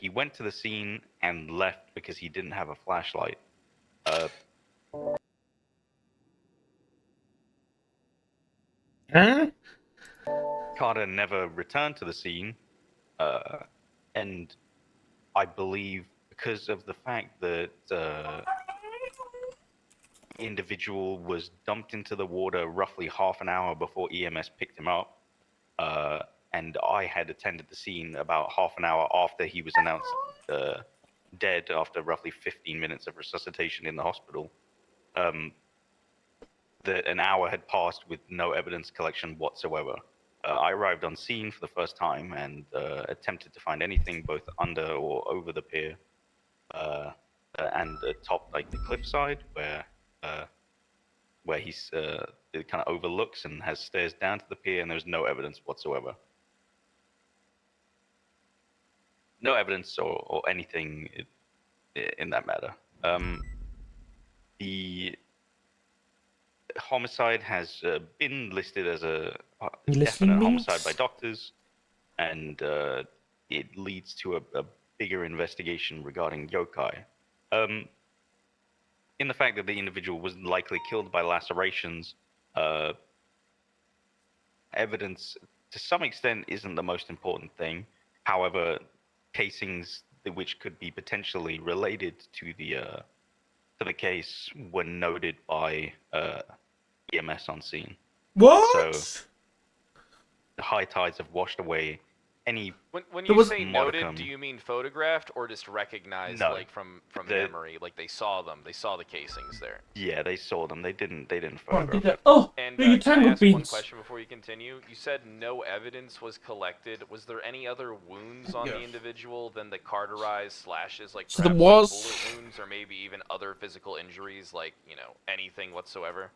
he went to the scene and left because he didn't have a flashlight. Huh? Carter never returned to the scene, and I believe because of the fact that the individual was dumped into the water roughly half an hour before EMS picked him up, and I had attended the scene about half an hour after he was announced dead after roughly 15 minutes of resuscitation in the hospital. That an hour had passed with no evidence collection whatsoever. I arrived on scene for the first time and attempted to find anything both under or over the pier and atop like the cliffside where he's it kind of overlooks and has stairs down to the pier, and there's no evidence whatsoever. No evidence or anything in that matter. The homicide has been listed as a definite homicide by doctors, and it leads to a bigger investigation regarding yokai. In the fact that the individual was likely killed by lacerations, evidence to some extent isn't the most important thing. However, casings which could be potentially related to the case were noted by EMS on scene. What? So the high tides have washed away any. When you say noted, do you mean photographed or just recognized, no, like from memory, like they saw them, they saw the casings there? Yeah, they saw them. They didn't photograph them. Oh, and can I ask one question before you continue? You said no evidence was collected. Was there any other wounds on the individual than the cauterized slashes, like perhaps bullet wounds, or maybe even other physical injuries, like anything whatsoever?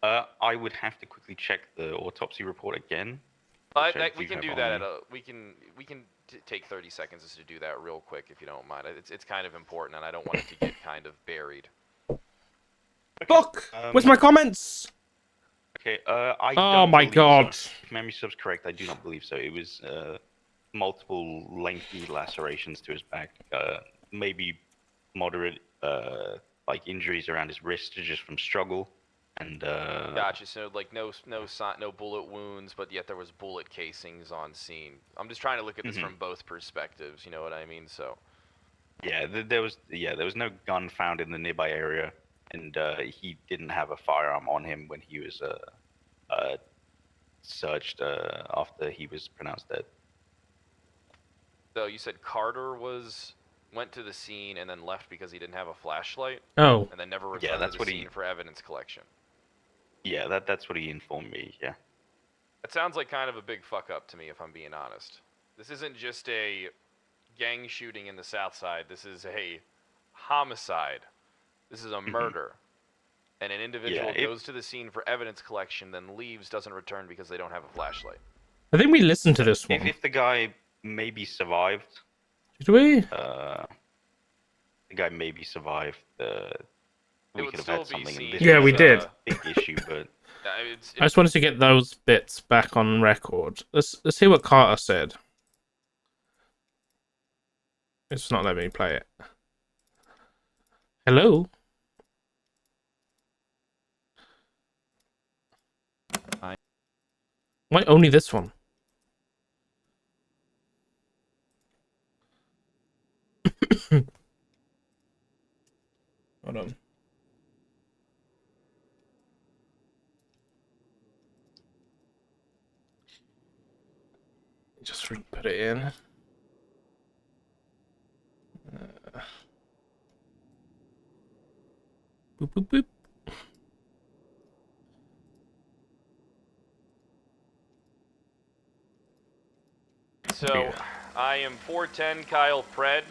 I would have to quickly check the autopsy report again. But we can do that we can take 30 seconds just to do that real quick if you don't mind. It's kind of important, and I don't want it to get kind of buried. Fuck! Where's my comments? Okay, oh my god. So. If memory serves correct, I do not believe so. It was multiple lengthy lacerations to his back, maybe moderate like injuries around his wrist just from struggle. And gotcha. So like no bullet wounds, but yet there was bullet casings on scene. I'm just trying to look at this from both perspectives. You know what I mean? So yeah, there was no gun found in the nearby area, and he didn't have a firearm on him when he was searched after he was pronounced dead. So you said Carter went to the scene and then left because he didn't have a flashlight. Oh. And then never returned to the scene for evidence collection. Yeah, that's what he informed me, yeah. That sounds like kind of a big fuck up to me, if I'm being honest. This isn't just a gang shooting in the South Side. This is a homicide. This is a murder. And an individual goes to the scene for evidence collection, then leaves, doesn't return because they don't have a flashlight. I think we listened to this one. If the guy maybe survived... Did we? The guy maybe survived. We could have had something. Yeah, we did. Big issue, but I just wanted to get those bits back on record. Let's hear what Carter said. It's not letting me play it. Hello. Why only this one? Hold on. Just put it in. Boop, boop, boop. So, I am 410 Kyle Pred.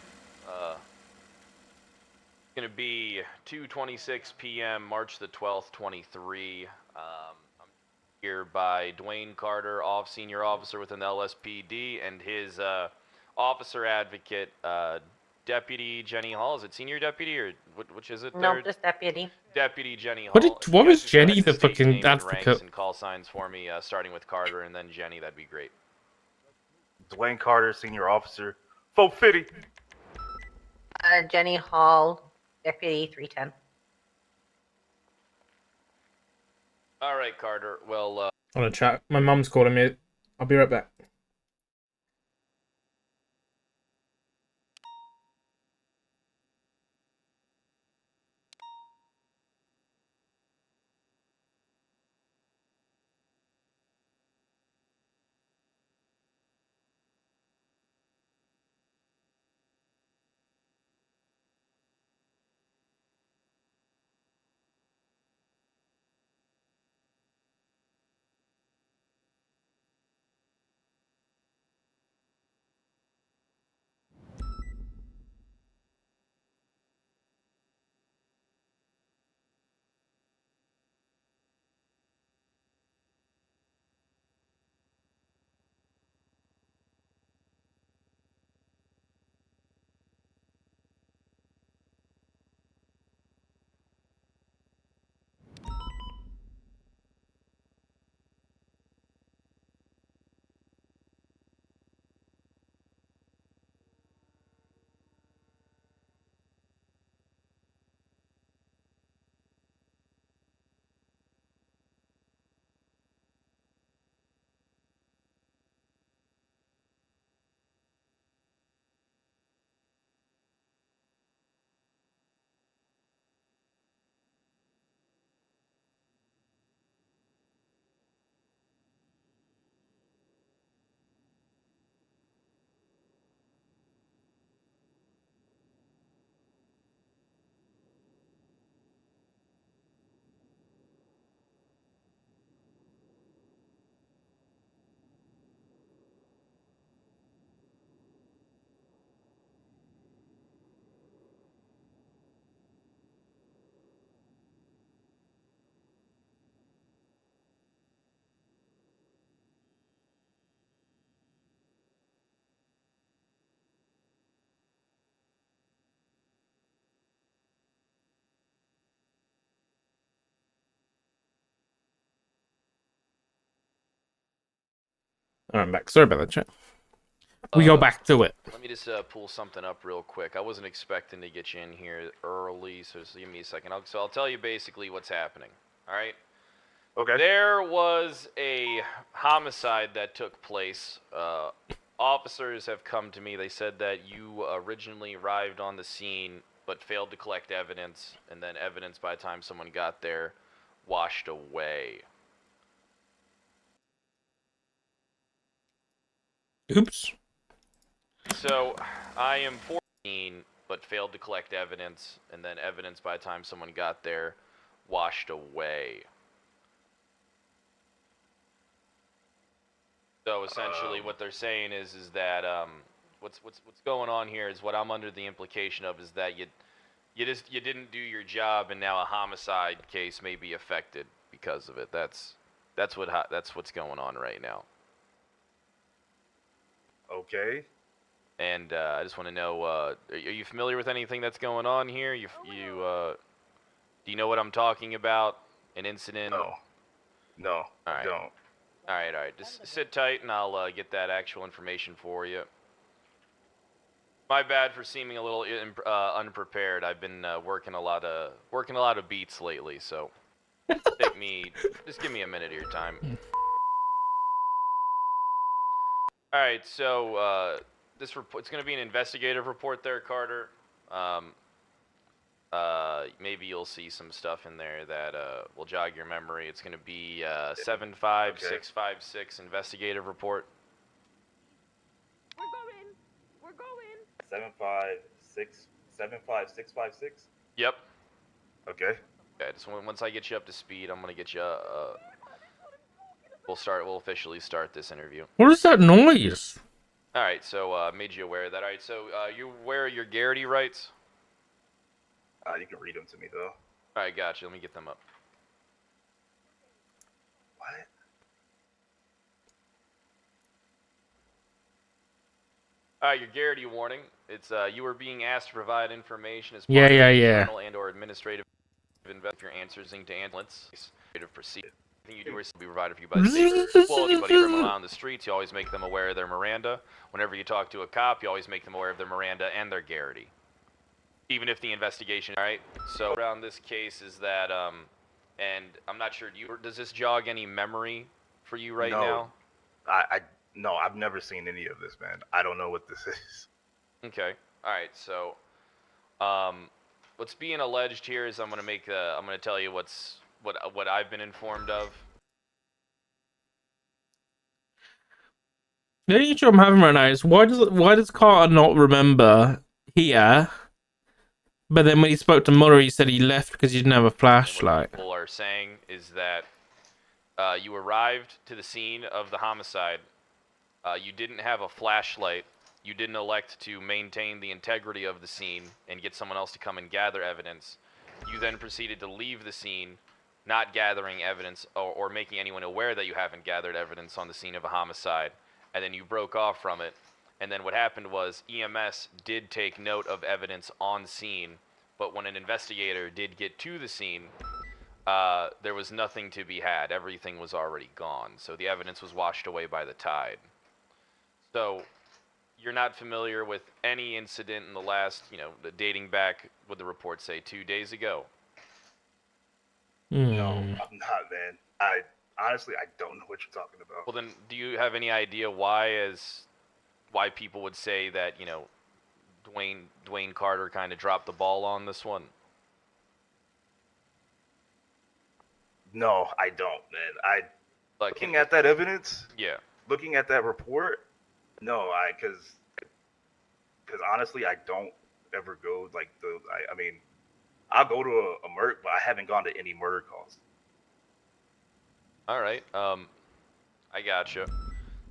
Gonna be 2:26 p.m. March the 12th, 23. I'm here by Dwayne Carter, senior officer within the LSPD, and his officer advocate, Deputy Jenny Hall. Is it senior deputy or which is it? No, just deputy. Deputy Jenny Hall. What was Jenny the fucking advocate? And call signs for me, starting with Carter and then Jenny. That'd be great. Dwayne Carter, senior officer, 450. Jenny Hall, Deputy 310. All right, Carter. Well, On a chat. My mum's calling me. I'll be right back. I'm back. Sorry about that, chat. We go back to it. let me just pull something up real quick. I wasn't expecting to get you in here early, so just give me a second. I'll tell you basically what's happening. All right. Okay. There was a homicide that took place. Officers have come to me. They said that you originally arrived on the scene but failed to collect evidence, and then evidence by the time someone got there washed away. Oops. So, I am 14 but failed to collect evidence, and then evidence by the time someone got there washed away. So essentially, what they're saying is that what's going on here is what I'm under the implication of is that you didn't do your job, and now a homicide case may be affected because of it. That's what's going on right now. Okay. And I just want to know, are you familiar with anything that's going on here? Do you know what I'm talking about? An incident? No, All I right. don't. All right. Just sit tight, and I'll get that actual information for you. My bad for seeming a little unprepared. I've been working a lot of beats lately, so just give me a minute of your time. All right, so this report, it's going to be an investigative report there, Carter. Maybe you'll see some stuff in there that will jog your memory. It's going to be 75656 investigative report. We're going. 75656. Yep. Okay. Okay. Just once I get you up to speed, I'm going to get you. We'll officially start this interview. What is that noise? All right. So made you aware of that. All right. So you aware of your Garrity rights? You can read them to me though. All right. Gotcha. Let me get them up. What? All right. Your Garrity warning. It's you are being asked to provide information as part Yeah. of internal and/or administrative if your answers to ambulance administrative procedure. Everything you do is be provided for you by the state. Well, anybody criminal out on the streets, you always make them aware of their Miranda. Whenever you talk to a cop, you always make them aware of their Miranda and their Garrity. Even if the investigation, all right? So around this case is that, and I'm not sure, does this jog any memory for you right now? No, I've never seen any of this, man. I don't know what this is. Okay. All right. So, what's being alleged here is I'm gonna tell you what I've been informed of. The only issue I'm having right now is why does Carter not remember here? But then when he spoke to Murray, he said he left because he didn't have a flashlight. What people are saying is that you arrived to the scene of the homicide. You didn't have a flashlight. You didn't elect to maintain the integrity of the scene and get someone else to come and gather evidence. You then proceeded to leave the scene, not gathering evidence or making anyone aware that you haven't gathered evidence on the scene of a homicide. And then you broke off from it. And then what happened was EMS did take note of evidence on scene, but when an investigator did get to the scene, there was nothing to be had. Everything was already gone. So the evidence was washed away by the tide. So you're not familiar with any incident in the last, dating back, what the reports say, 2 days ago? No, I'm not, man. Honestly, I don't know what you're talking about. Well, then, do you have any idea why people would say that, Dwayne Carter kind of dropped the ball on this one? No, I don't, man. Looking at that evidence, yeah. Looking at that report, no, because honestly, I don't ever go like I mean, I'll go to a murder, but I haven't gone to any murder calls. All right. I gotcha.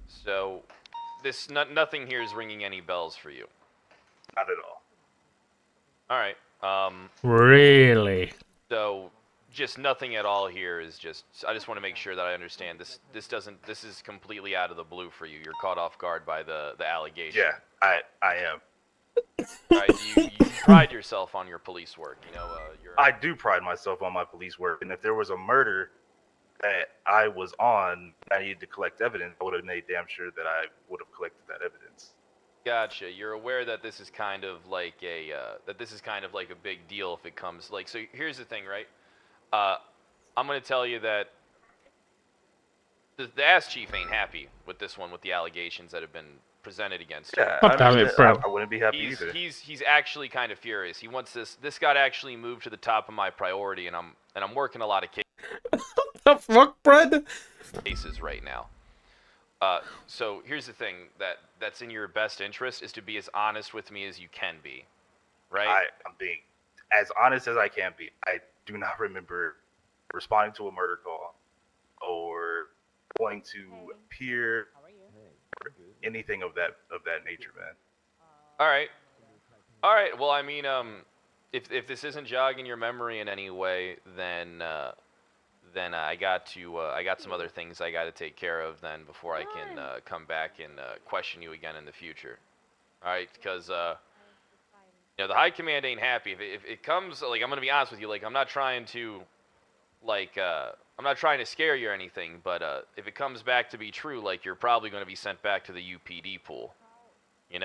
So, nothing here is ringing any bells for you. Not at all. All right. Really? So, just nothing at all here is just. I just want to make sure that I understand this. This is completely out of the blue for you. You're caught off guard by the allegation. Yeah, I am. All right. You pride yourself on your police work. I do pride myself on my police work, and if there was a murder that I was on, I needed to collect evidence, I would have made damn sure that I would have collected that evidence. Gotcha. You're aware that this is kind of like a big deal if it comes like. So here's the thing, right? I'm gonna tell you that the ass chief ain't happy with this one, with the allegations that have been presented against him. Yeah, I wouldn't be happy either. He's actually kind of furious. He wants this got actually moved to the top of my priority, and I'm working a lot of the fuck, Brad? Cases right now. So here's the thing that's in your best interest is to be as honest with me as you can be, right? I'm being as honest as I can be. I do not remember responding to a murder call or going to appear or anything of that nature, man. All right. Well, I mean, if this isn't jogging your memory in any way, then I got some other things I got to take care of then before I can come back and question you again in the future. All right, because the high command ain't happy. If it comes, like, I'm gonna be honest with you, like, I'm not trying to scare you or anything, but if it comes back to be true, like, you're probably gonna be sent back to the UPD pool. Yeah,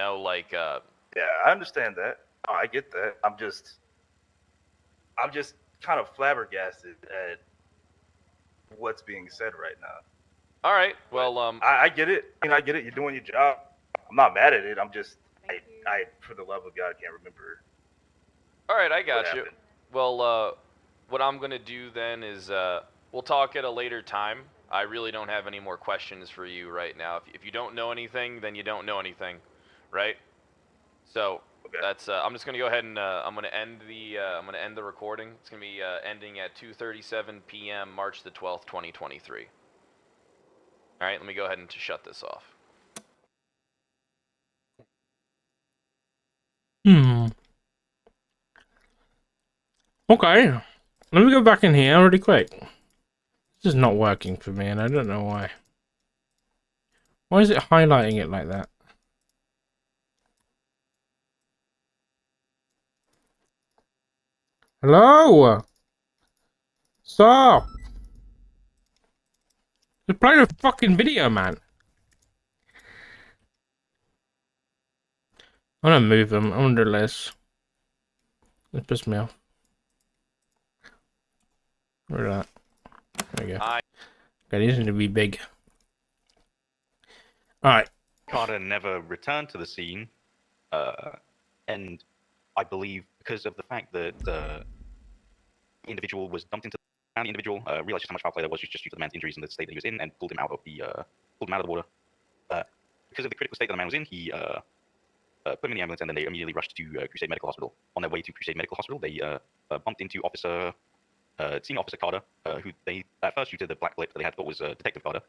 I understand that. Oh, I get that. I'm just kind of flabbergasted at what's being said right now. All right. Well, I get it. I get it. You're doing your job. I'm not mad at it. I'm just, I for the love of God, can't remember. All right, I got you. Well, what I'm gonna do then is we'll talk at a later time. I really don't have any more questions for you right now. If you don't know anything, then you don't know anything, right? So okay. That's. I'm just gonna go ahead and I'm gonna end the recording. It's gonna be ending at 2:37 p.m. March the 12th, 2023. All right, let me go ahead and shut this off. Okay, let me go back in here really quick. This is not working for me, and I don't know why. Why is it highlighting it like that? Hello? Stop! Just play the fucking video, man. I'm gonna move them. I'm gonna do less. It pissed me off. Where that? There we go. Okay, these need to be big. Alright. Carter never returned to the scene, and I believe because of the fact that the individual was dumped into the individual realized just how much foul play there was just due to the man's injuries and the state that he was in, and pulled him out of the water. Because of the critical state that the man was in, he put him in the ambulance, and then they immediately rushed to Crusade Medical Hospital. On their way to Crusade Medical Hospital, they bumped into Senior Officer Carter, who they, at first, due to the black blip that they had, thought was Detective Carter.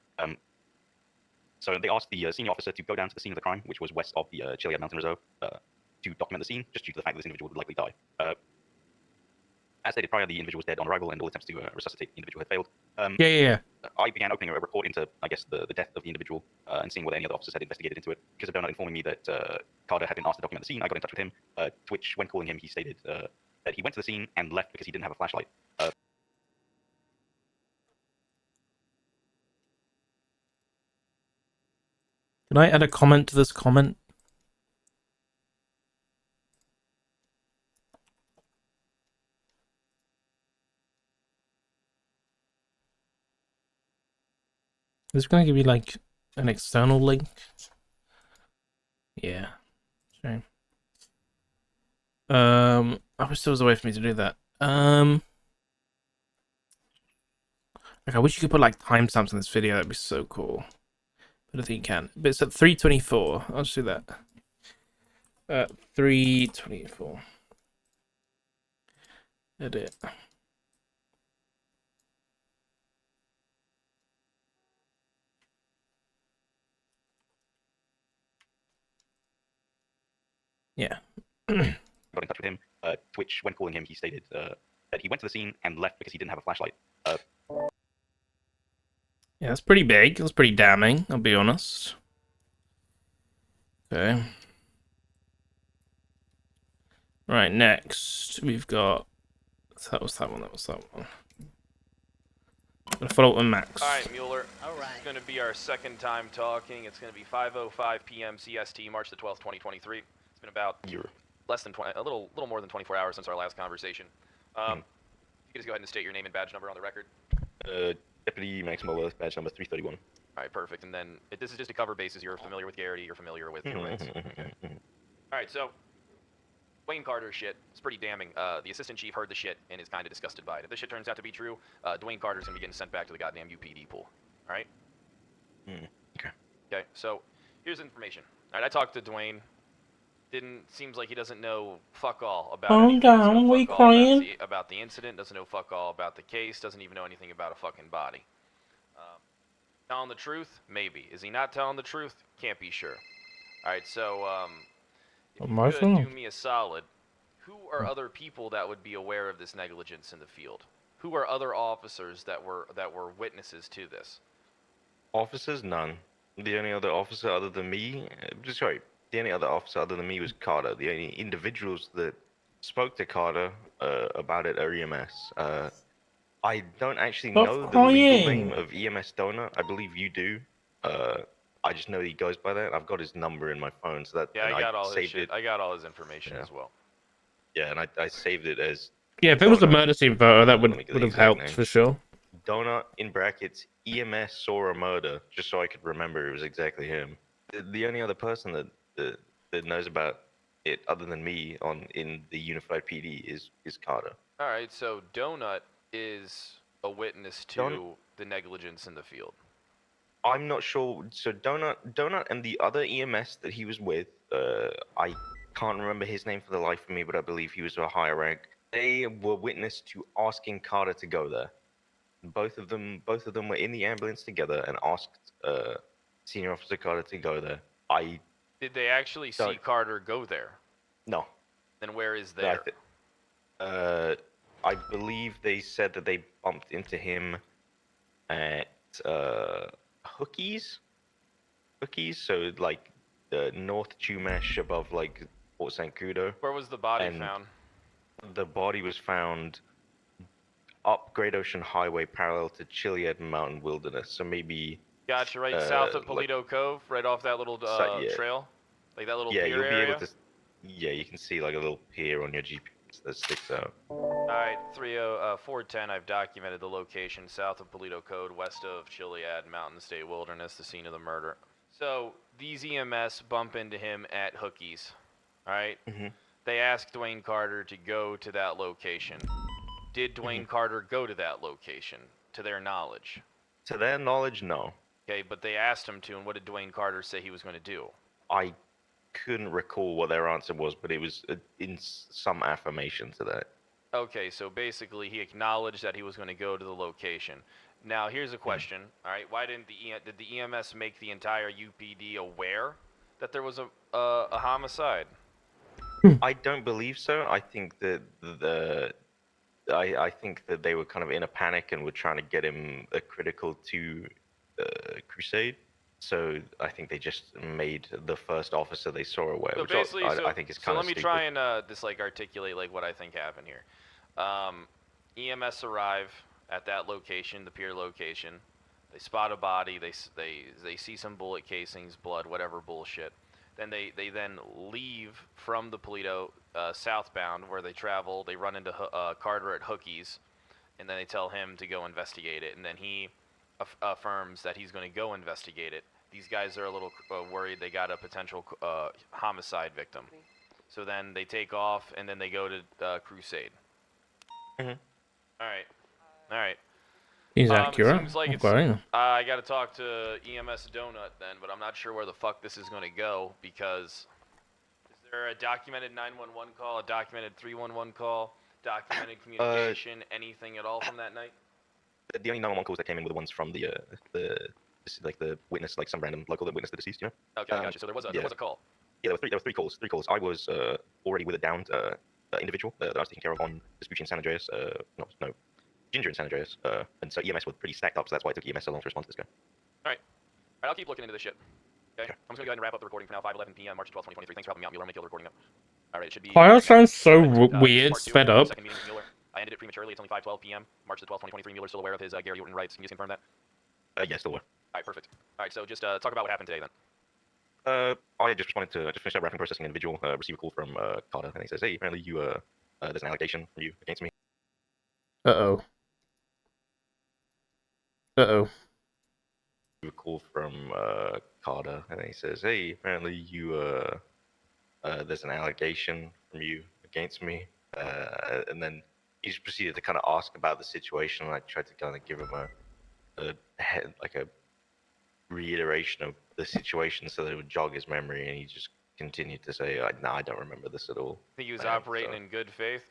So they asked the senior officer to go down to the scene of the crime, which was west of the Chiliad Mountain Reserve, to document the scene, just due to the fact that this individual would likely die. As stated prior, the individual was dead on arrival, and all attempts to resuscitate the individual had failed. Yeah. I began opening a report into, I guess, the death of the individual, and seeing whether any other officers had investigated into it. Because of Donut informing me that Carter had been asked to document the scene, I got in touch with him, to which, when calling him, he stated that he went to the scene and left because he didn't have a flashlight. Can I add a comment to this comment? Is it going to give you like an external link? Yeah. Shame. I wish there was a way for me to do that. Okay, I wish you could put like timestamps in this video. That'd be so cool. I don't think you can. But it's at 3:24. I'll just do that. 3:24. Edit. Yeah. Got in touch with him, to which, when calling him, he stated that he went to the scene and left because he didn't have a flashlight. Yeah, that's pretty big. That's pretty damning, I'll be honest. Okay. Right, next we've got... That was that one. I'm gonna follow up with Max. Alright, Mueller. This is going to be our second time talking. It's going to be 5:05 p.m. CST, March the 12th, 2023. It's been about less than a little more than 24 hours since our last conversation. You can just go ahead and state your name and badge number on the record. Deputy Max Mueller, badge number 331. Alright, perfect. And then this is just to cover bases. You're familiar with Garrity, you're familiar with your rights. Alright, so Dwayne Carter's shit. It's pretty damning. The assistant chief heard the shit and is kind of disgusted by it. If this shit turns out to be true, Dwayne Carter's gonna be getting sent back to the goddamn UPD pool. All right? Okay. Okay. So here's information. All right, I talked to Dwayne. Seems like he doesn't know fuck all about. Calm down. We crying. About the incident. Doesn't know fuck all about the case. Doesn't even know anything about a fucking body. Telling the truth? Maybe. Is he not telling the truth? Can't be sure. All right. So if you could do me a solid, who are other people that would be aware of this negligence in the field? Who are other officers that were witnesses to this? Officers? None. The only other officer other than me, the only other officer other than me was Carter. The only individuals that spoke to Carter about it are EMS. I don't actually know the legal name of EMS donor. I believe you do. I just know he goes by that. I've got his number in my phone, so that I got all his shit. I got all his information as well. Yeah, and I saved it as. Yeah, if it was a murder scene photo, that would have helped for sure. Donut in brackets EMS saw a murder, just so I could remember it was exactly him. The only other person that knows about it other than me in the Unified PD is Carter. All right, so Donut is a witness to the negligence in the field. I'm not sure. So Donut and the other EMS that he was with, I can't remember his name for the life of me, but I believe he was a higher rank. They were witness to asking Carter to go there. Both of them were in the ambulance together and asked Senior Officer Carter to go there. Did they actually see Carter go there? No. Then where is there? I believe they said that they bumped into him at Hookies, so like the North Chumash above like Port St. Cudo. Where was the body found? The body was found up Great Ocean Highway parallel to Chiliad Mountain Wilderness. So maybe. Gotcha, right south of like- Polito Cove, right off that little yeah. trail, like that little Yeah, pier you'll be area. able to. Yeah, you can see like a little pier on your GPS that sticks out. All right, 410. I've documented the location south of Polito Cove, west of Chiliad Mountain State Wilderness, the scene of the murder. So these EMS bump into him at Hookie's. All right. Mhm. They ask Dwayne Carter to go to that location. Did Dwayne Carter go to that location, to their knowledge? To their knowledge, no. Okay, but they asked him to, and what did Dwayne Carter say he was going to do? I couldn't recall what their answer was, but it was in some affirmation to that. Okay, so basically he acknowledged that he was going to go to the location. Now, here's a question. All right, why didn't did the EMS make the entire UPD aware that there was a homicide? I don't believe so. I think that I think that they were kind of in a panic and were trying to get him critical to Crusade. So I think they just made the first officer they saw aware, So which basically, I think is kind of so let me try and just like articulate like what I think happened here. EMS arrive at that location, the pier location. They spot a body. They see some bullet casings, blood, whatever bullshit. Then they then leave from the Polito southbound where they travel. They run into Carter at Hookie's, and then they tell him to go investigate it. And then he affirms that he's going to go investigate it. These guys are a little worried they got a potential homicide victim. So then they take off, and then they go to Crusade. Mhm. All right. He's accurate. Seems like Okay. I got to talk to EMS Donut then, but I'm not sure where the fuck this is going to go because is there a documented 911 call, a documented 311 call, documented communication, anything at all from that night? The only 911 calls that came in were the ones from the witness, like some random local that witnessed the deceased. Okay, gotcha. So there was a call. Yeah, there were three calls. I was already with a downed individual that I was taking care of on Vespucci in San Andreas. No, Ginger in San Andreas. And so EMS were pretty stacked up, so that's why it took EMS so long to respond to this guy. All right, I'll keep looking into this shit. Okay, Sure. I'm just gonna go ahead and wrap up the recording for now. 5:11 p.m. March 12, 2023. Thanks for helping me out, Mueller. Make the recording up. All right, it should be. Kyle sounds so Alright, weird, part two, sped up. second meeting with Mueller. I ended it prematurely. It's only 5:12 p.m. March the 12th, 2023. Mueller's still aware of his Gary Orton rights. Can you just confirm that? Yeah, still were. All right, perfect. All right, so just talk about what happened today then. I just responded to just finished up wrapping processing an individual. Received a call from Carter, and he says, "Hey, apparently you there's an allegation from you against me." Uh-oh. Uh-oh. A call from Carter, and he says, "Hey, apparently you there's an allegation from you against me." And then he just proceeded to kind of ask about the situation. And I tried to kind of give him a reiteration of the situation so that it would jog his memory, and he just continued to say, "No, I don't remember this at all." Think he was Yeah, operating so- in good faith?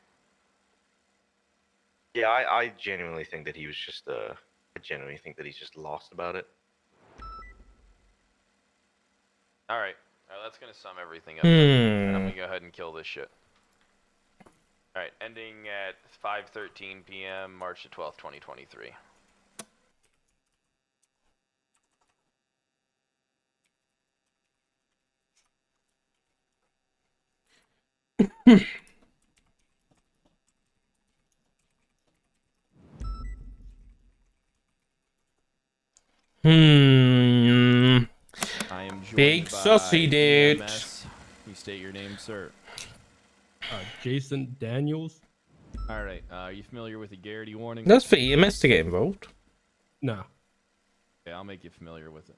Yeah, I genuinely think that he was just I genuinely think that he's just lost about it. All right, that's gonna sum everything up. And I'm Hmm. gonna go ahead and kill this shit. All right, ending at 5:13 p.m. March the 12th, 2023. Hmm. I am joined Big by sussy, dude. EMS. You state your name, sir. Jason Daniels? All right. Are you familiar with the Garrity warning? That's for EMS to get involved. Nah. Okay, I'll make you familiar with it.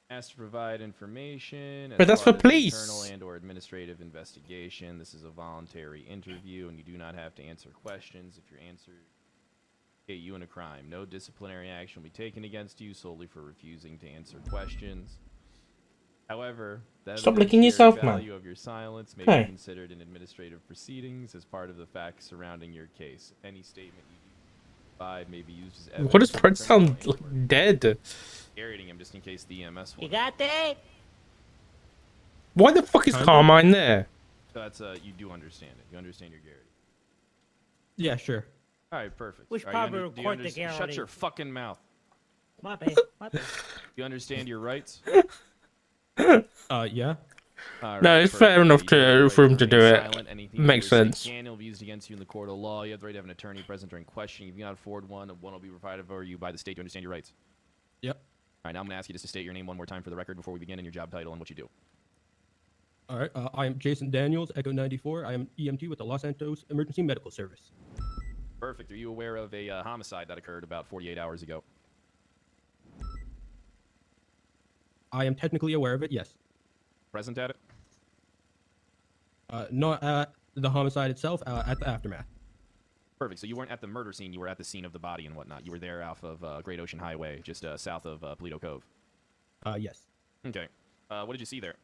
Asked to provide information. But that's as part for of the police. Internal and/or administrative investigation. This is a voluntary interview, and you do not have to answer questions. If your answer indicate you in a crime, no disciplinary action will be taken against you solely for refusing to answer questions. However, the Stop licking evidentiary yourself, man. value of your silence may Hey. be considered in administrative proceedings as part of the facts surrounding your case. Any statement you provide may be used as evidence. What does in a Prince criminal sound inquiry. dead? Garroting him just in case the EMS You one. got that? Why the fuck is Kinda. Carmine there? So that's you do understand it. You understand your Garrity. Yeah, sure. All right, perfect. We should All right, probably do you record the Shut Garrity. your fucking mouth. My bad. My bad. You understand your rights? Yeah. No, it's fair enough for him to do it. Makes sense. Will be used against you in the court of law. You have the right to have an attorney present during questioning. If you cannot afford one will be provided for you by the state to understand your rights. Yep. All right, now I'm going to ask you just to state your name one more time for the record before we begin, and your job title and what you do. All right. I am Jason Daniels, Echo 94. I am EMT with the Los Santos Emergency Medical Service. Perfect. Are you aware of a homicide that occurred about 48 hours ago? I am technically aware of it, yes. Present at it? Not at the homicide itself, at the aftermath. Perfect. So you weren't at the murder scene. You were at the scene of the body and whatnot. You were there off of Great Ocean Highway, just south of Paleto Cove. Yes. Okay. What did you see there?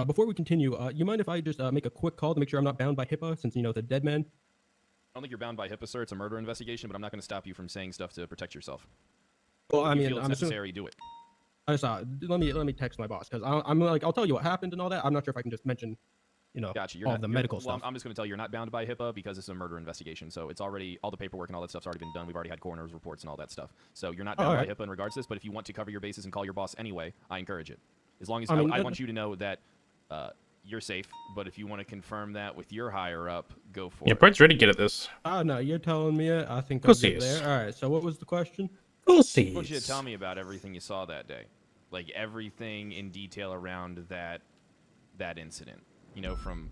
Before we continue, you mind if I just make a quick call to make sure I'm not bound by HIPAA, since, it's a dead man? I don't think you're bound by HIPAA, sir. It's a murder investigation, but I'm not going to stop you from saying stuff to protect yourself. Well, If you feel it's necessary, do it. I just, let me text my boss, because I'm like, I'll tell you what happened and all that. I'm not sure if I can just mention, Gotcha. all the medical well, stuff. I'm just going to tell you, you're not bound by HIPAA because it's a murder investigation. So it's already, all the paperwork and all that stuff's already been done. We've already had coroner's reports and all that stuff. So you're not bound by HIPAA in regards to this, but if you want to cover your bases and call your boss anyway, I encourage it. As long as I want you to know that you're safe, but if you want to confirm that with your higher up, go for it. Yeah, Brett's really good at this. Oh, no, you're telling me it. I think Of course I'm he good is. there. All right, so what was the question? Of course he I want you to is. tell me about everything you saw that day. Like everything in detail around that incident. From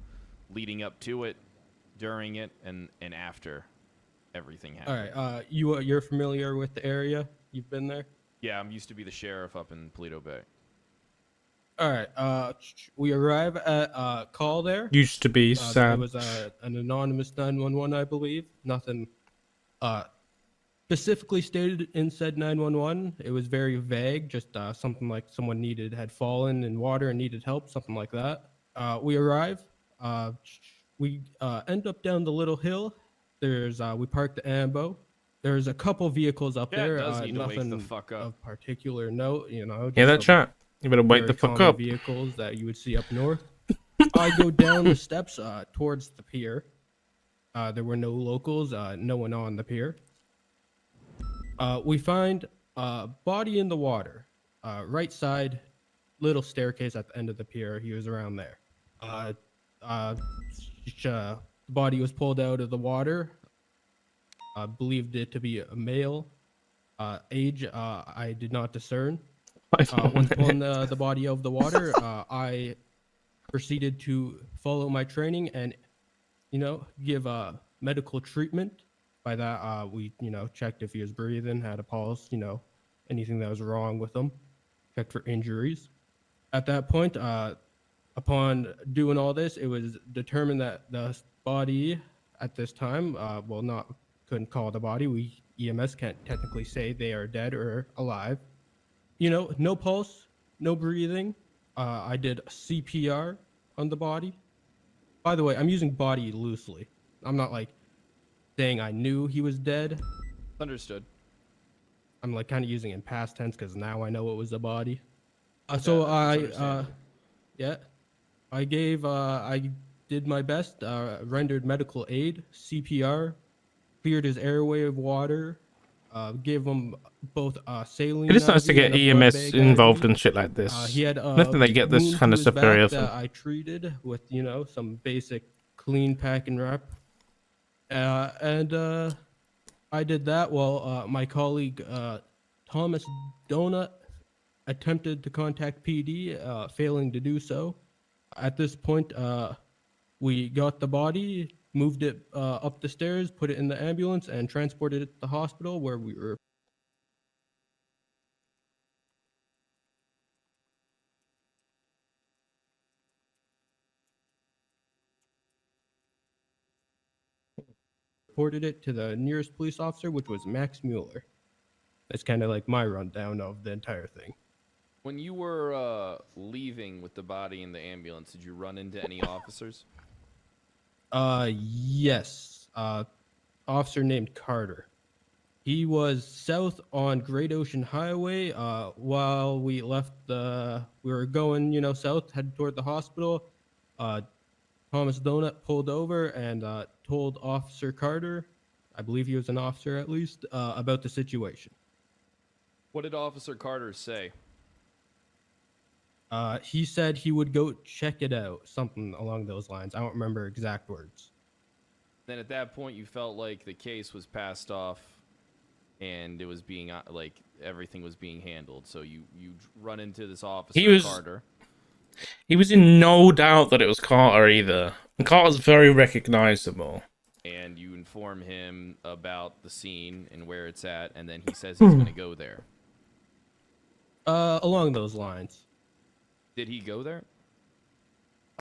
leading up to it, during it, and after everything happened. All right, you're familiar with the area? You've been there? Yeah, I'm used to be the sheriff up in Paleto Bay. All right, we arrive at call there. Used to be It Sam. was an anonymous 911, I believe. Nothing specifically stated in said 911. It was very vague, just something like someone had fallen in water and needed help, something like that. We arrive. We end up down the little hill. We park the ambo. There's a couple vehicles up there. Does need to wake the Nothing fuck up. of particular note, Hear just that, a chat? You better wake the very fuck common up. vehicles that you would see up north. I go down the steps towards the pier. There were no locals, no one on the pier. We find a body in the water, right side, little staircase at the end of the pier. He was around there. The body was pulled out of the water. I believed it to be a male. Age, I did not discern. Once pulling the body out of the water, I proceeded to follow my training and, give medical treatment. By that, we, checked if he was breathing, had a pulse, anything that was wrong with him, checked for injuries. At that point, upon doing all this, it was determined that the body at this time, couldn't call the body. EMS can't technically say they are dead or alive. No pulse, no breathing. I did CPR on the body. By the way, I'm using body loosely. I'm not saying I knew he was dead. Understood. I'm kind of using it in past tense because now I know it was a body. That's I did my best, rendered medical aid, CPR, cleared his airway of water, gave him both saline. It is nice to IV get and a blood EMS bag involved IV. in shit like this. He had Nothing they get this wound kind to of his stuff back very that often. I treated with some basic clean pack and wrap, and I did that while my colleague Thomas Donut attempted to contact PD, failing to do so. At this point, we got the body, moved it up the stairs, put it in the ambulance, and transported it to the hospital where we were. Reported it to the nearest police officer, which was Max Mueller. That's kind of like my rundown of the entire thing. When you were leaving with the body in the ambulance, did you run into any officers? Yes. Officer named Carter. He was south on Great Ocean Highway. While we left we were going, south, headed toward the hospital. Thomas Donut pulled over and told Officer Carter, I believe he was an officer at least, about the situation. What did Officer Carter say? He said he would go check it out, something along those lines. I don't remember exact words. Then at that point, you felt like the case was passed off, and it was being like everything was being handled. So you run into this officer, Carter. He was in no doubt that it was Carter either. And Carter's very recognizable. And you inform him about the scene and where it's at, and then he says he's going to go there. Along those lines. Did he go there?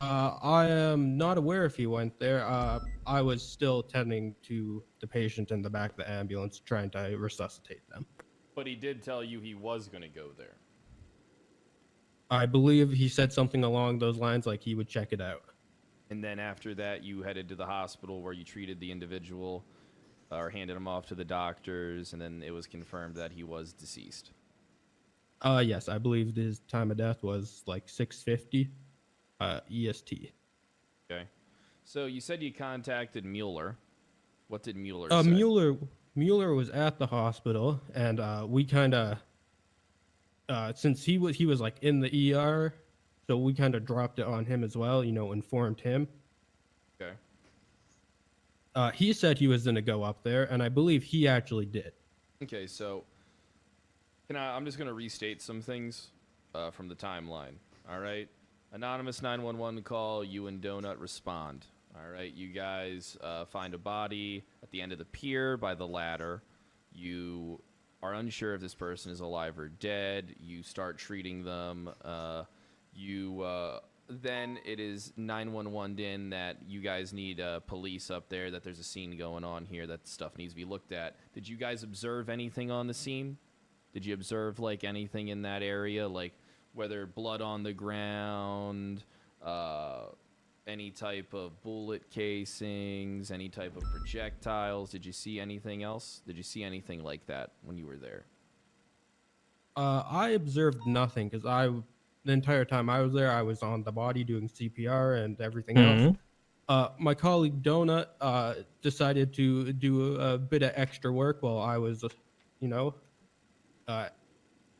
I am not aware if he went there. I was still tending to the patient in the back of the ambulance, trying to resuscitate them. But he did tell you he was going to go there. I believe he said something along those lines, like he would check it out. And then after that, you headed to the hospital where you treated the individual, or handed him off to the doctors, and then it was confirmed that he was deceased. Yes, I believe his time of death was like 6:50 EST. Okay. So you said you contacted Mueller. What did Mueller say? Mueller was at the hospital, and we kind of, since he was like in the ER, so we kind of dropped it on him as well. Informed him. Okay. He said he was gonna go up there, and I believe he actually did. Okay, so I'm just gonna restate some things from the timeline. All right. Anonymous 911 call. You and Donut respond. All right. You guys find a body at the end of the pier by the ladder. You are unsure if this person is alive or dead. You start treating them. Then it is 911 in that you guys need police up there, that there's a scene going on here, that stuff needs to be looked at. Did you guys observe anything on the scene? Did you observe like anything in that area, like whether blood on the ground, any type of bullet casings, any type of projectiles? Did you see anything else? Did you see anything like that when you were there? I observed nothing because the entire time I was there, I was on the body doing CPR and everything else. My colleague Donut decided to do a bit of extra work while I was,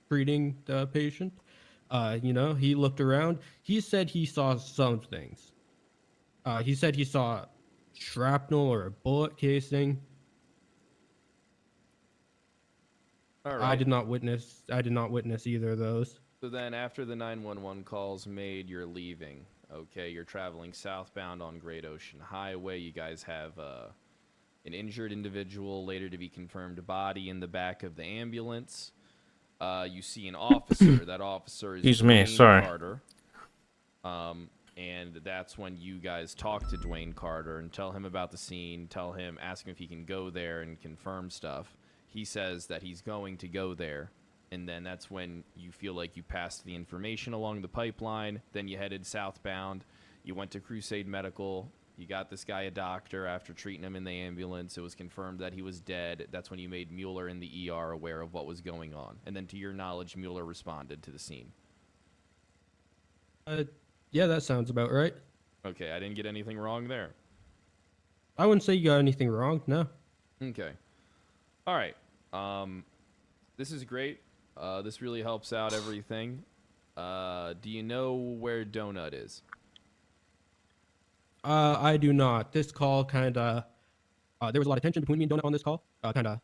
treating the patient. He looked around. He said he saw some things. He said he saw shrapnel or a bullet casing. All right. I did not witness either of those. So then after the 911 calls made, you're leaving. Okay, you're traveling southbound on Great Ocean Highway. You guys have an injured individual, later to be confirmed body in the back of the ambulance. You see an officer. That officer is Dwayne Carter. And that's when you guys talk to Dwayne Carter and tell him about the scene, ask him if he can go there and confirm stuff. He says that he's going to go there. And then that's when you feel like you passed the information along the pipeline. Then you headed southbound. You went to Crusade Medical. You got this guy a doctor after treating him in the ambulance. It was confirmed that he was dead. That's when you made Mueller in the ER aware of what was going on. And then to your knowledge, Mueller responded to the scene. Yeah, that sounds about right. Okay, I didn't get anything wrong there. I wouldn't say you got anything wrong, no. Okay. All right. This is great. This really helps out everything. Do you know where Donut is? I do not. This call kind of, there was a lot of tension between me and Donut on this call. How do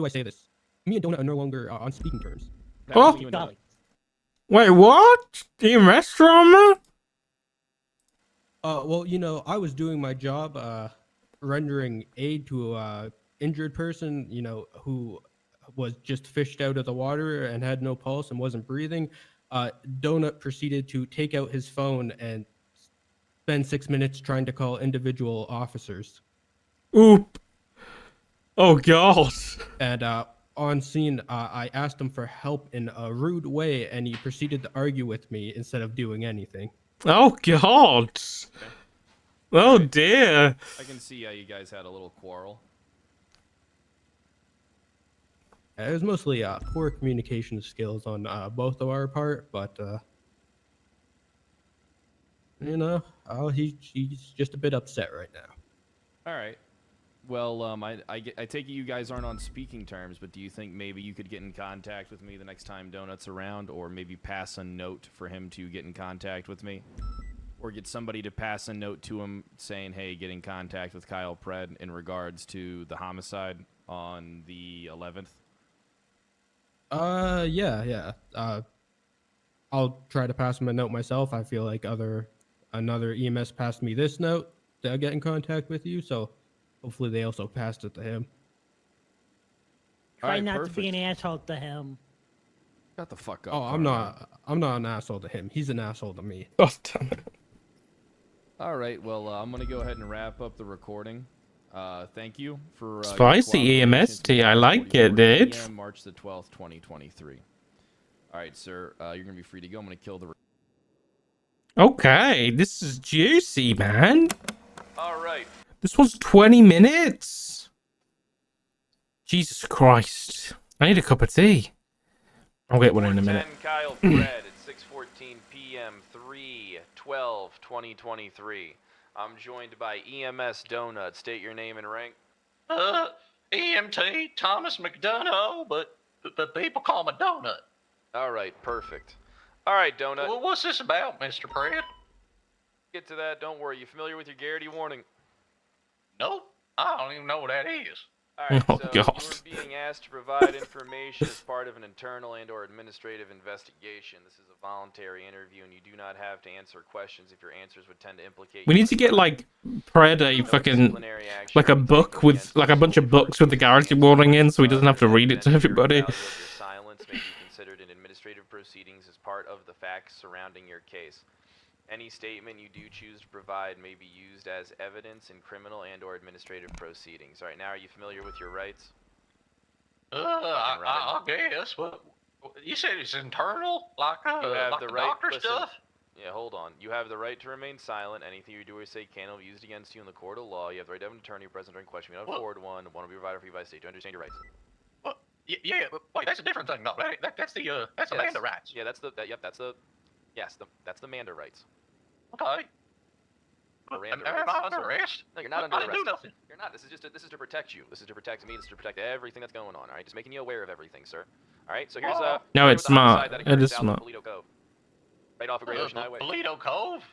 I say this? Me and Donut are no longer on speaking terms. Oh, wait, what? EMS drama? Well, I was doing my job, rendering aid to a injured person, who was just fished out of the water and had no pulse and wasn't breathing. Donut proceeded to take out his phone and spend 6 minutes trying to call individual officers. Oop. Oh, God. And on scene, I asked him for help in a rude way, and he proceeded to argue with me instead of doing anything. Oh, God. Okay. Oh, dear. I can see how you guys had a little quarrel. It was mostly poor communication skills on both of our part, but he's just a bit upset right now. All right. Well, I take it you guys aren't on speaking terms, but do you think maybe you could get in contact with me the next time Donut's around, or maybe pass a note for him to get in contact with me? Or get somebody to pass a note to him saying, hey, get in contact with Kyle Pred in regards to the homicide on the 11th? Yeah. I'll try to pass him a note myself. I feel like another EMS passed me this note to get in contact with you, so hopefully they also passed it to him. Try Alright, not to be an perfect. asshole to him. Shut the fuck up. Oh, I'm Carmen. not an asshole to him. He's an asshole to me. God damn it. All right, well, I'm going to go ahead and wrap up the recording. Thank you for your Spicy cooperation. EMST, I like it, 12:44 dude. PM, March the 12th, 2023. All right, sir, you're going to be free to go. I'm going to kill the... Okay, this is juicy, man. All right. This was 20 minutes. Jesus Christ. I need a cup of tea. I'll get one in a minute. 410 Kyle Fred at 6:14 p.m. 3/12/2023. I'm joined by EMS Donut. State your name and rank. EMT Thomas McDonough, but people call me Donut. All right, perfect. All right, Donut. Well, what's this about, Mr. Pred? Get to that. Don't worry. You familiar with your Garrity warning? Nope, I don't even know what that is. All right, Oh, so God. you're being asked to provide information as part of an internal and/or administrative investigation. This is a voluntary interview, and you do not have to answer questions if your answers would tend to implicate. We you need to in get crime. like Pred a No fucking disciplinary action like a will be book taken with against like you a bunch of solely for books with the refusing Garrity warning in, so he answers. doesn't have to read it to Then everybody. your value of your silence may be considered in administrative proceedings as part of the facts surrounding your case. Any statement you do choose to provide may be used as evidence in criminal and/or administrative proceedings. All right, now are you familiar with your rights? I guess. What you said it's internal, like You have like the the right. doctor Listen, stuff. yeah, hold on. You have the right to remain silent. Anything you do or say can be used against you in the court of law. You have the right to have an attorney present during questioning. You don't What? afford one. One will be provided for you by the state. Do you understand your rights? Well, yeah, but wait, that's a different thing. No, that's the Yes. Amanda rights. Yeah, that's the. Yep, that's the. Yes, that's the Manda rights. Okay. Miranda Am rights. I under arrest? No, you're not under I didn't arrest. do nothing. You're not. This is to protect you. This is to protect me. This is to protect everything that's going on. All right, just making you aware of everything, sir. All right. So here's Oh. No, familiar it's with the homicide smart. that It occurred is south of smart. Toledo Cove, right off of Great Ocean Highway. Toledo Cove.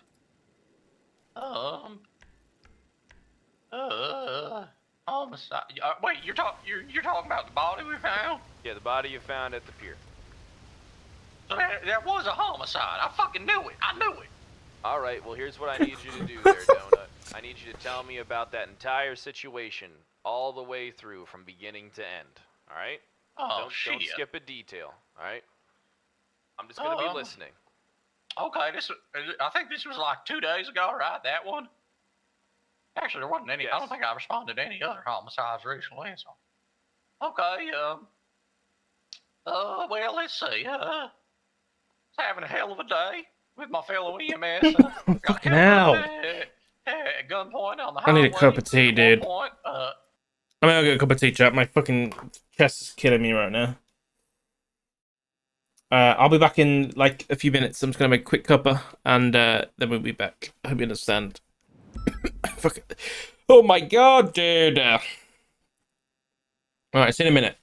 Homicide. Wait, you're talking about the body we found? Yeah, the body you found at the pier. So that was a homicide. I fucking knew it. I knew it. All right. Well, here's what I need you to do there, Donut. I need you to tell me about that entire situation, all the way through, from beginning to end. All right. Oh Don't shit. skip a detail. All right. I'm just gonna be listening. Okay, I think this was like 2 days ago, right? That one. Actually, there wasn't any. I don't Yes. think I responded to any other homicides recently. So. Okay. Well, let's see. Was having a hell of a day with my fellow EMS. Got Fucking held hell. at gunpoint on the I highway. need a cup of tea, At one dude. point, I'm gonna get a cup of tea, chat. My fucking chest is killing me right now. I'll be back in like a few minutes. I'm just gonna make a quick cuppa, and then we'll be back. I hope you understand. Fuck it. Oh my god, dude. Alright, see you in a minute.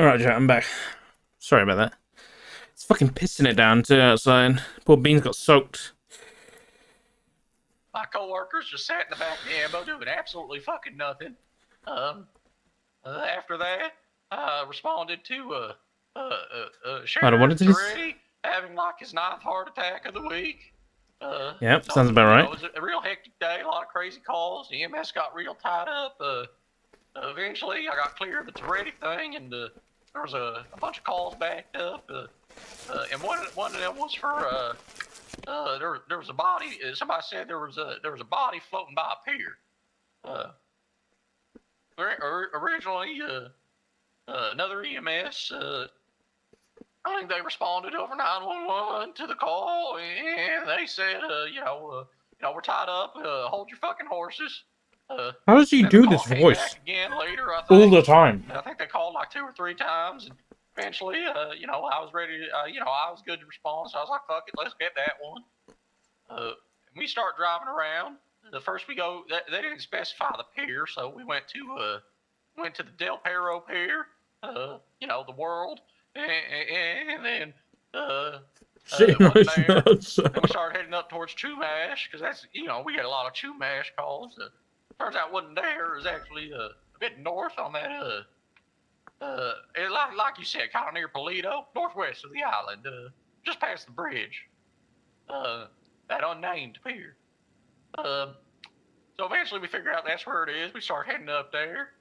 Alright, Jack, I'm back. Sorry about that. It's fucking pissing it down too outside. Poor Beans got soaked. My coworkers just sat in the back of the ambo doing absolutely fucking nothing. After that, I responded to Sheriff what is this? Toretti having like his 9th heart attack of the week. Yep, sounds about right. It was a real hectic day, a lot of crazy calls. The EMS got real tied up. Eventually, I got clear of the Toretti thing, and there was a bunch of calls backed up. And one of them was for there was a body. Somebody said there was a body floating by a pier. Originally, another EMS. I think they responded over 911 to the call, and they said, we're tied up. Hold your fucking horses. How does he do this voice? Again later, I think. All the time. I think they called like 2 or 3 times, and eventually, I was ready to, I was good to respond, so I was like, fuck it, let's get that one. We start driving around. The first we go, they didn't specify the pier, so we went to the Del Perro Pier, the world, and then, Shit, then we nice. started heading up towards Chumash, because that's, we get a lot of Chumash calls. Turns out it wasn't there, it was actually a bit north on that, like you said, kind of near Polito, northwest of the island, just past the bridge. That unnamed pier. So eventually we figure out that's where it is. We start heading up there.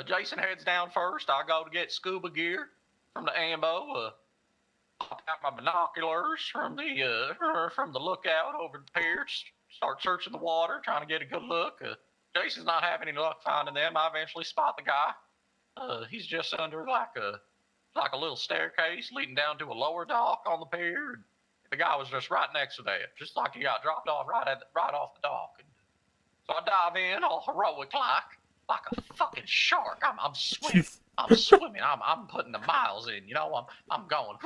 Jason heads down first. I go to get scuba gear from the ambo. I got my binoculars from the lookout over the pier. Start searching the water, trying to get a good look. Jason's not having any luck finding them. I eventually spot the guy. He's just under like a little staircase leading down to a lower dock on the pier. The guy was just right next to that, just like he got dropped off right off the dock. And so I dive in, all heroic like a fucking shark. I'm swimming. I'm putting the miles in. I'm going.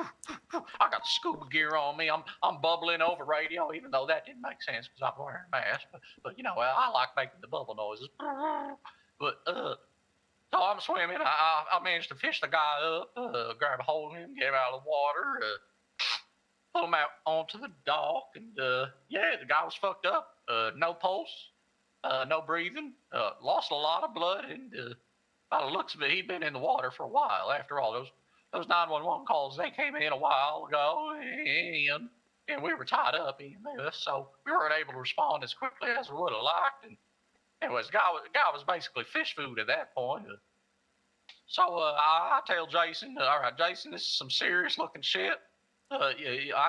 I got scuba gear on me. I'm bubbling over radio, even though that didn't make sense because I'm wearing a mask. But I like making the bubble noises. But so I'm swimming. I managed to fish the guy up, grab a hold of him, get him out of the water, pull him out onto the dock, and the guy was fucked up. No pulse, no breathing, lost a lot of blood, and by the looks of it, he'd been in the water for a while. After all, those 911 calls, they came in a while ago, and we were tied up in this, so we weren't able to respond as quickly as we would have liked. And anyways, the guy was basically fish food at that point. So I tell Jason, all right, Jason, this is some serious looking shit. I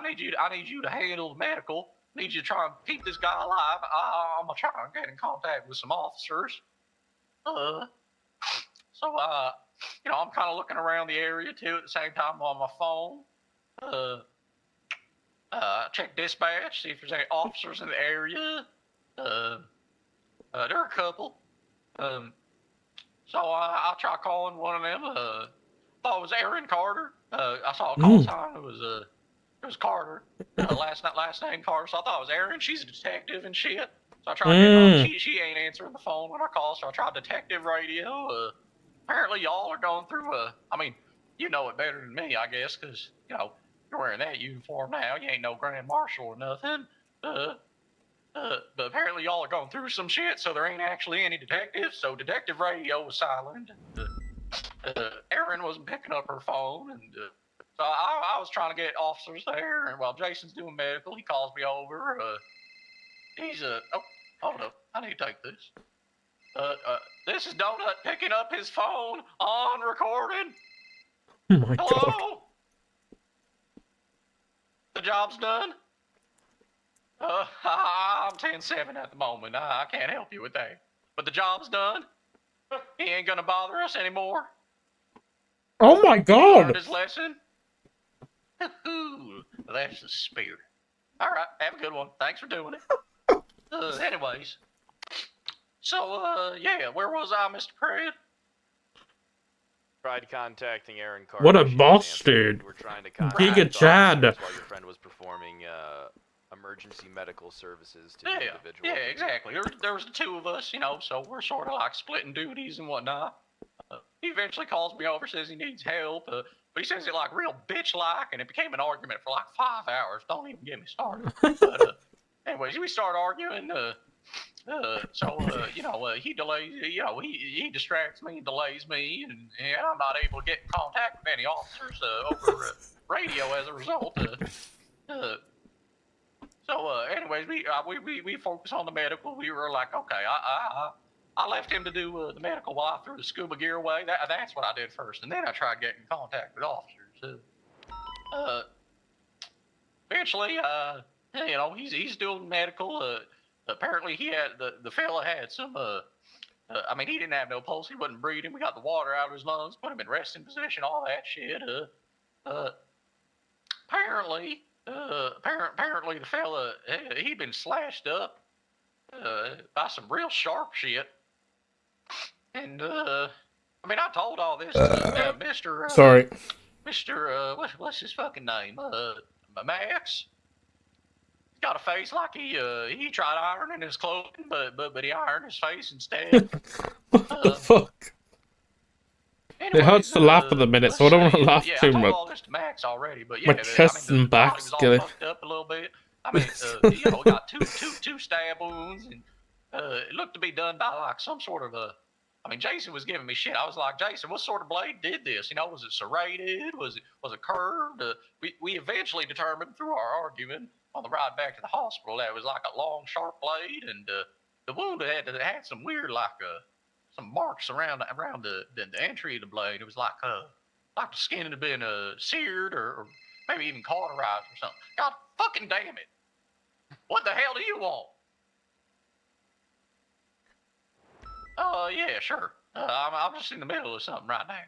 need you to handle the medical. I need you to try and keep this guy alive. I'm gonna try and get in contact with some officers. So I'm kind of looking around the area too at the same time. I'm on my phone. Check dispatch, see if there's any officers in the area. There are a couple. So I try calling one of them. Thought it was Aaron Carter. I saw a call sign. It was Carter. Last name Carter. So I thought it was Aaron. She's a detective and shit. So I tried to get she ain't answering the phone when I call. So I tried detective radio. Apparently y'all are going through I mean, you know it better than me, I guess, because you're wearing that uniform now. You ain't no grand marshal or nothing. But apparently y'all are going through some shit, so there ain't actually any detectives. So detective radio was silent. Erin wasn't picking up her phone, and so I was trying to get officers there. And while Jason's doing medical, he calls me over. He's oh, hold up, I need to take this. This is Donut picking up his phone on recording. Oh my Hello? God. The job's done? I'm 10-7 at the moment. I can't help you with that. But the job's done. He ain't gonna bother us anymore. Oh my He God. learned his lesson. That's the spirit. All right, have a good one. Thanks for doing it. Anyways. So, where was I, Mr. Craig? Tried contacting Aaron Carter. What a She didn't boss, answer. dude. You were trying to contact Giga Chad. officers while your friend was performing emergency medical services to the individual. Yeah, exactly. There was the two of us, so we're sort of like splitting duties and whatnot. He eventually calls me over, says he needs help, but he says it like real bitch-like, and it became an argument for like 5 hours. Don't even get me started. But anyways, we start arguing. He delays. He distracts me and delays me, and I'm not able to get in contact with any officers over radio as a result. Anyways, we focus on the medical. We were like, okay, I left him to do the medical while I threw the scuba gear away. That's what I did first, and then I tried getting in contact with officers. Eventually, he's doing medical. Apparently, he had the fella had some. He didn't have no pulse. He wasn't breathing. We got the water out of his lungs, put him in resting position, all that shit. Apparently, the fella he'd been slashed up by some real sharp shit. And I told all this to Mr. Sorry. Mr. What's his fucking name? Max. He's got a face like he tried ironing his clothing, but he ironed his face instead. What the fuck? It hurts to laugh at the minute, so I don't want to laugh too I told much. all this to Max already, but My chest and back's all killing. fucked up a little bit. We got two stab wounds, and it looked to be done by like some sort of a. Jason was giving me shit. I was like, Jason, what sort of blade did this? Was it serrated? Was it curved? We eventually determined through our argument on the ride back to the hospital that it was like a long, sharp blade, and the wound had some weird some marks around the entry of the blade. It was like the skin had been seared or maybe even cauterized or something. God fucking damn it! What the hell do you want? Yeah, sure. I'm just in the middle of something right now.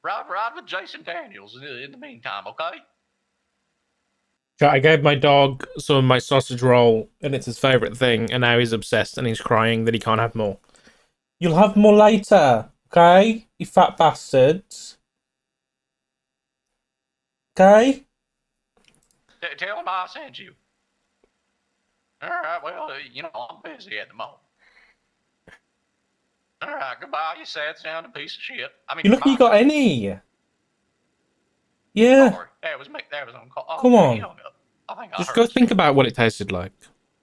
Ride with Jason Daniels in the meantime, okay? I gave my dog some of my sausage roll, and it's his favourite thing, and now he's obsessed, and he's crying that he can't have more. You'll have more later, okay? You fat bastards. Okay? Tell him I sent you. Alright, well, I'm busy at the moment. Alright, goodbye, you sad sounding piece of shit. You look, you got any? Yeah. Sorry, that was on call. Oh, Come on. he hung up. I think I Just heard go you. think about what it tasted like.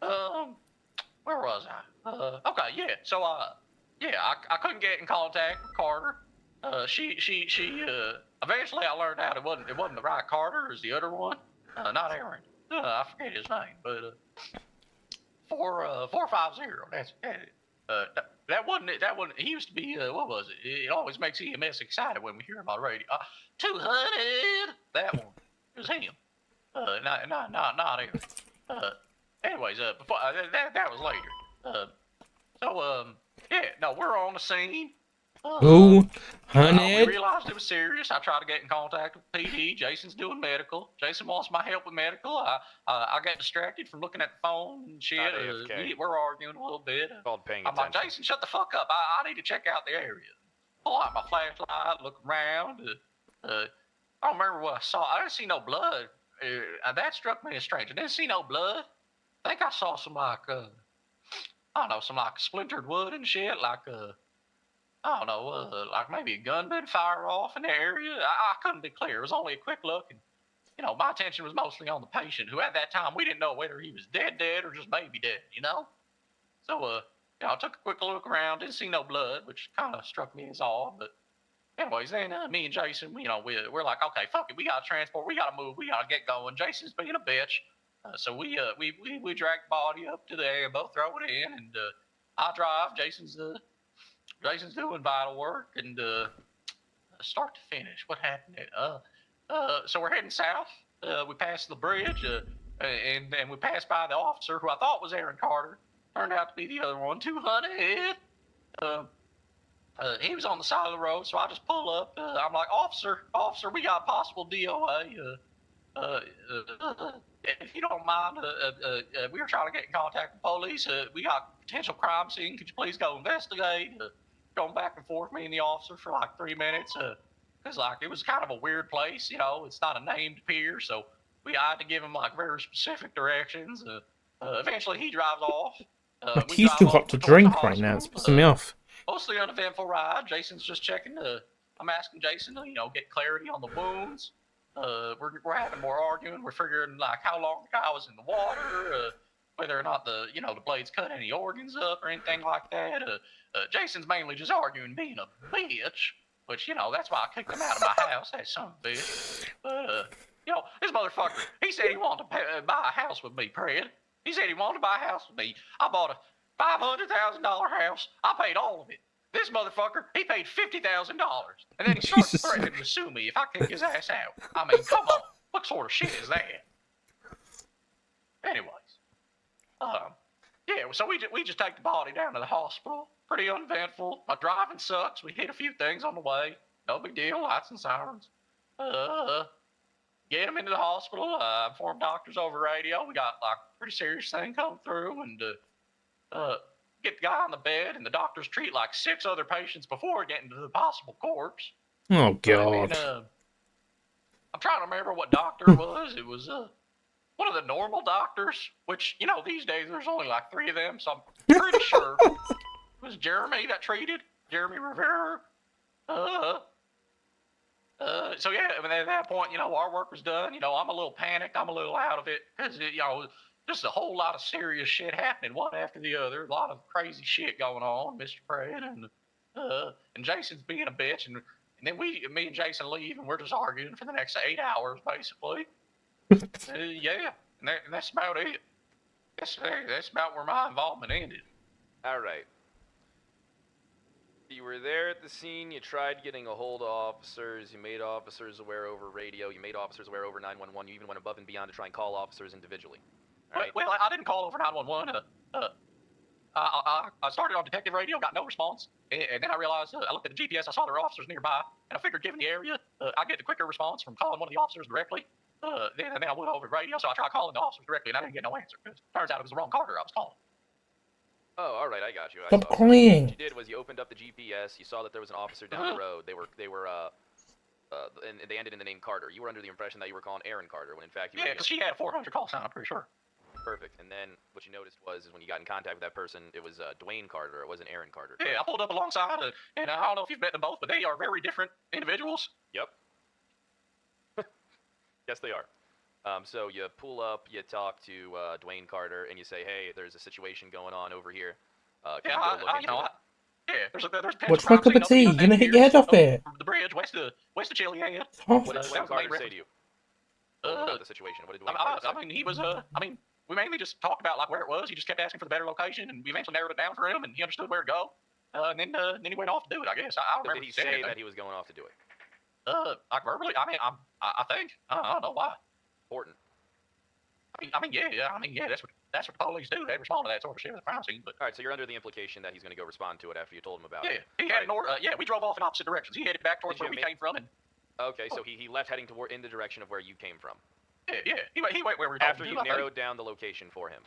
Where was I? Okay, yeah. So, I couldn't get in contact with Carter. She eventually I learned out it wasn't the right Carter, it was the other one. Not Aaron. I forget his name, but 450. That wasn't it. That wasn't. He used to be. What was it? It always makes EMS excited when we hear him on radio. 200. That one. It was him. Not Aaron. Anyways, before that was later. We're on the scene. Ooh, We honey. realized it was serious. I tried to get in contact with PD. Jason's doing medical. Jason wants my help with medical. I got distracted from looking at the phone and shit. Not AFK. We're arguing a little bit. Called paying I'm like, attention. Jason, shut the fuck up. I need to check out the area. Pull out my flashlight, look around. I don't remember what I saw. I didn't see no blood. That struck me as strange. I didn't see no blood. I think I saw some some splintered wood and shit, like maybe a gun been fired off in the area. I couldn't be clear. It was only a quick look, and my attention was mostly on the patient, who at that time we didn't know whether he was dead or just maybe dead. So I took a quick look around, didn't see no blood, which kind of struck me as odd. But anyways, then me and Jason, we're like, okay, fuck it, we gotta transport, we gotta move, we gotta get going. Jason's being a bitch. So we drag the body up to the ambo, throw it in, and I drive. Jason's doing vital work, and start to finish, what happened? So we're heading south. We passed the bridge, and then we passed by the officer who I thought was Aaron Carter. Turned out to be the other one, 200. He was on the side of the road, so I just pull up. I'm like, officer, we got possible DOA. If you don't mind, we were trying to get in contact with police. We got potential crime scene. Could you please go investigate? Going back and forth, me and the officer, for like 3 minutes. Because it was kind of a weird place. It's not a named pier, so I had to give him very specific directions. Eventually, he drives off. My tea's too hot to drink right now. It's pissing me off. mostly uneventful ride. Jason's just checking. I'm asking Jason to, get clarity on the wounds. We're having more arguing. We're figuring like how long the guy was in the water, whether or not the blades cut any organs up or anything like that. Jason's mainly just arguing being a bitch, which that's why I kicked him out of my house. That son of a bitch. But this motherfucker, he said he wanted to buy a house with me, Fred. He said he wanted to buy a house with me. I bought a $500,000 house. I paid all of it. This motherfucker, he paid $50,000, and then he starts threatening to sue me if I kick his ass out. I mean, come on, what sort of shit is that? Anyways, yeah. So we just take the body down to the hospital. Pretty uneventful. My driving sucks. We hit a few things on the way. No big deal. Lights and sirens. Get him into the hospital. Inform doctors over radio. We got like a pretty serious thing come through, and get the guy on the bed, and the doctors treat like 6 other patients before getting to the possible corpse. Oh, God. I mean, I'm trying to remember what doctor it was. It was one of the normal doctors, which, these days there's only like 3 of them, so I'm pretty sure it was Jeremy that treated. Jeremy Rivera. So yeah, I mean, at that point, our work was done. I'm a little panicked. I'm a little out of it because, just a whole lot of serious shit happening, one after the other. A lot of crazy shit going on, Mr. Pratt, and Jason's being a bitch, and then me and Jason leave, and we're just arguing for the next 8 hours, basically. Yeah, and that's about it. That's about where my involvement ended. All right. You were there at the scene. You tried getting a hold of officers. You made officers aware over radio. You made officers aware over 911. You even went above and beyond to try and call officers individually. Right. Well, I didn't call over 911. I started on detective radio, got no response, and then I realized I looked at the GPS. I saw there were officers nearby, and I figured, given the area, I get the quicker response from calling one of the officers directly. Then I went over to radio, so I tried calling the officers directly, and I didn't get no answer. Turns out it was the wrong Carter I was calling. Oh, all right, I got you. Stop crying. What you did was you opened up the GPS. You saw that there was an officer down the road. They were and they ended in the name Carter. You were under the impression that you were calling Aaron Carter, when in fact you were. Yeah, because she had a 400 call sign, I'm pretty sure. Perfect. And then what you noticed is when you got in contact with that person, it was Dwayne Carter. It wasn't Aaron Carter. Yeah, I pulled up alongside, and I don't know if you've met them both, but they are very different individuals. Yep. Yes, they are. So you pull up, you talk to Dwayne Carter, and you say, "Hey, there's a situation going on over here. Yeah, there's What's my cup of tea? You're gonna hit your head off it. The bridge west of Chiliad. What did Dwayne Carter say to you? About the situation. What did Dwayne Carter say? I mean, he was we mainly just talked about like where it was. He just kept asking for the better location, and we eventually narrowed it down for him, and he understood where to go. And then he went off to do it. I guess. I don't remember. Did he say that he was going off to do it? Like verbally. I mean, I think. I don't know why. Important. I mean, yeah. That's what the police do. They respond to that sort of shit at the crime scene. But all right, so you're under the implication that he's going to go respond to it after you told him about it. Yeah, he had an order. Yeah, we drove off in opposite directions. He headed back towards where we came from, and okay, so he left heading in the direction of where you came from. Yeah. He went where we were after you narrowed down the location for him.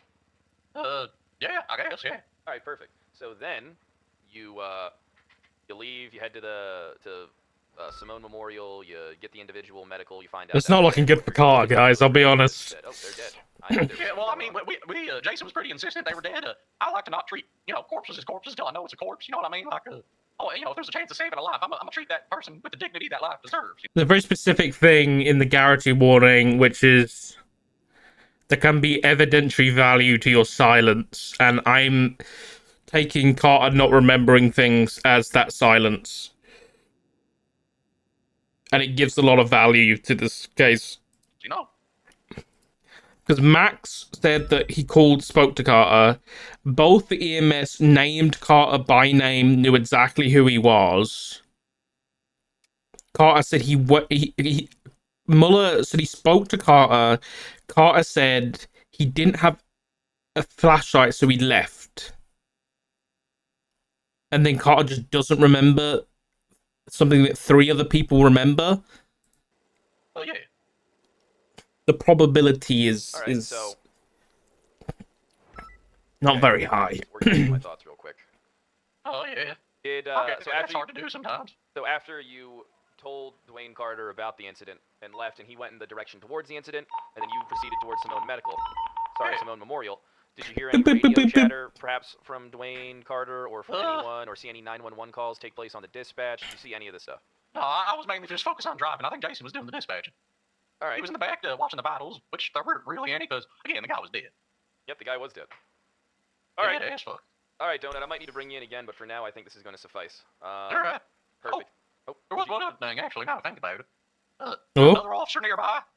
Yeah, I guess. Yeah. All right, perfect. So then you leave. You head to Simone Memorial. You get the individual medical. You find out it's not looking good for Carter, guys. I'll be honest. Oh, they're dead. I know they're yeah, well, I mean, we Jason was pretty insistent they were dead. I like to not treat corpses as corpses until I know it's a corpse. You know what I mean? Like, if there's a chance of saving a life, I'm gonna treat that person with the dignity that life deserves. There's a very specific thing in the Garrity warning, which is there can be evidentiary value to your silence, and I'm taking Carter not remembering things as that silence. And it gives a lot of value to this case. Because Max said that he spoke to Carter. Both the EMS named Carter by name, knew exactly who he was. Carter said Mueller said he spoke to Carter. Carter said he didn't have a flashlight, so he left. And then Carter just doesn't remember something that 3 other people remember. Oh yeah. The probability is not very high. We're getting my thoughts real quick. Oh yeah. That's hard to do sometimes. So after you told Dwayne Carter about the incident and left, and he went in the direction towards the incident, and then you proceeded towards Simone Memorial. Did you hear any radio chatter, perhaps from Dwayne Carter or from anyone, or see any 911 calls take place on the dispatch? Did you see any of this stuff? No, I was mainly just focused on driving. I think Jason was doing the dispatching. All right. He was in the back watching the vitals, which there weren't really any because, again, the guy was dead. Yep, the guy was dead. All right. Yeah, as fuck. All right, Donut, I might need to bring you in again, but for now, I think this is going to suffice. All right. Perfect. There was one other thing, actually, now I think about it. Oh? Another officer nearby